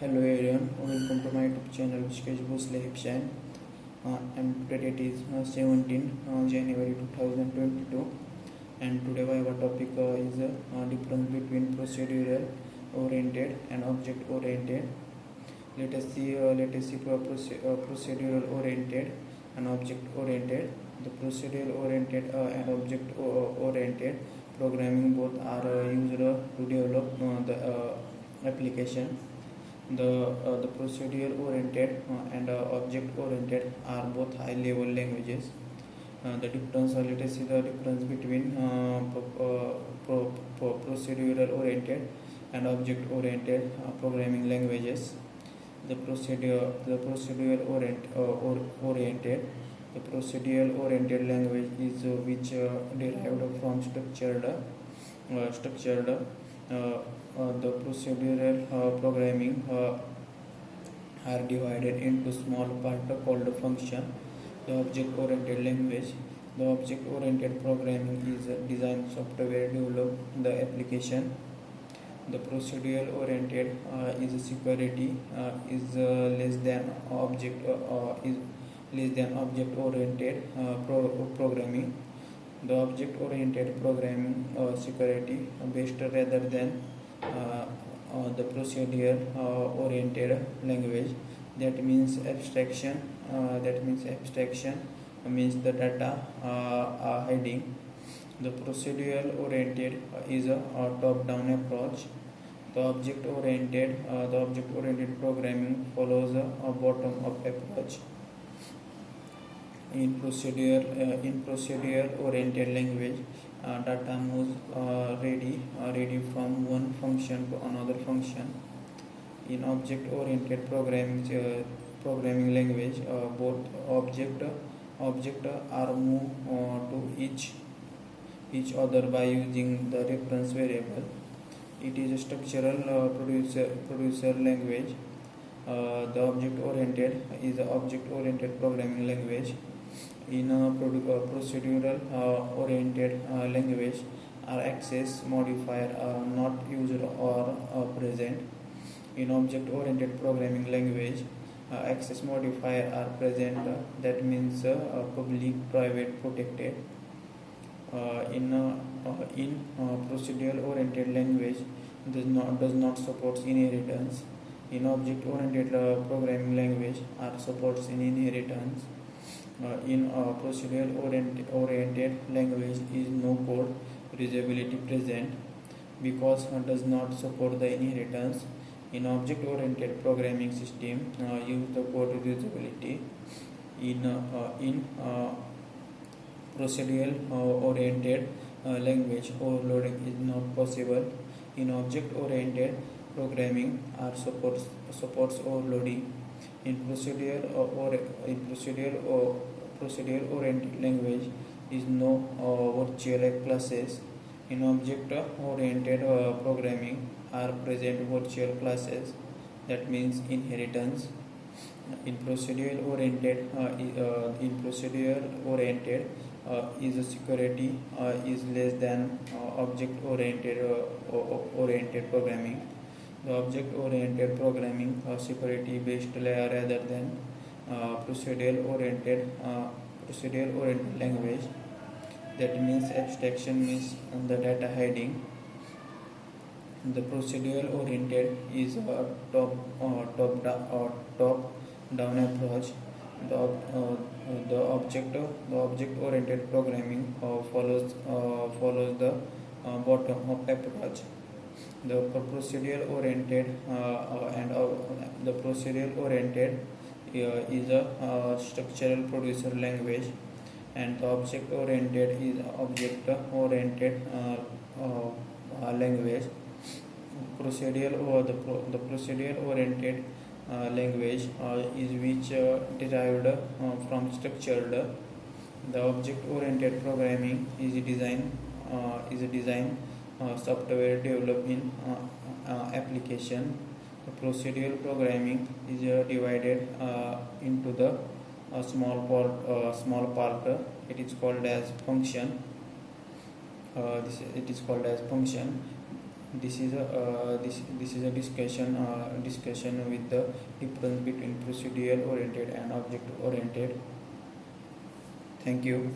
Hello everyone, welcome to my YouTube channel Sketchbooks Lehibshan. And today it is 17 January 2022, and today our topic is difference between procedural oriented and object oriented. Let us see procedural oriented and object oriented. The procedural oriented and object oriented programming both are used to develop the application. The procedural oriented and object oriented are both high level languages. The difference, let us see the difference between procedural oriented and object oriented programming languages. The procedural oriented the procedural oriented language is which derived from structured the procedural programming are divided into small parts called function. The object-oriented language. The object-oriented programming is design software develop the application. The procedural-oriented is security is less than object-oriented programming. The object-oriented programming security based rather than the procedure-oriented language. That means abstraction. Means the data hiding. The procedural-oriented is a top-down approach. The object-oriented programming follows a bottom-up approach. In procedure-oriented language, data moves ready from one function to another function. In object-oriented programming language, both object are moved to each other by using the reference variable. It is a structural producer language. The object-oriented is an object-oriented programming language. In a procedural oriented language, our access modifier are not used or present. In object oriented programming language, access modifier are present. That means public, private, protected. In procedural oriented language, does not support inheritance. In object oriented programming language, are supports in inheritance. In procedural oriented language is no code reusability present because it does not support the inheritance. In object oriented programming system, use the code reusability. In procedural oriented language, overloading is not possible. In object oriented programming, are supports overloading. In procedural oriented language is no virtual classes. In object oriented programming are present virtual classes. That means inheritance. In procedural oriented is a security is less than object oriented programming. The object-oriented programming security-based layer rather than procedural-oriented language. That means abstraction means the data hiding. The procedural-oriented is a top-down approach. The object-oriented programming follows the bottom-up approach. The procedural oriented is a structural producer language, and the object oriented is object oriented language. The procedural oriented language is which derived from structured. The object oriented programming is a design software developing application. The procedural programming is divided into the small part. It is called as function. This is a discussion with the difference between procedural oriented and object oriented. Thank you.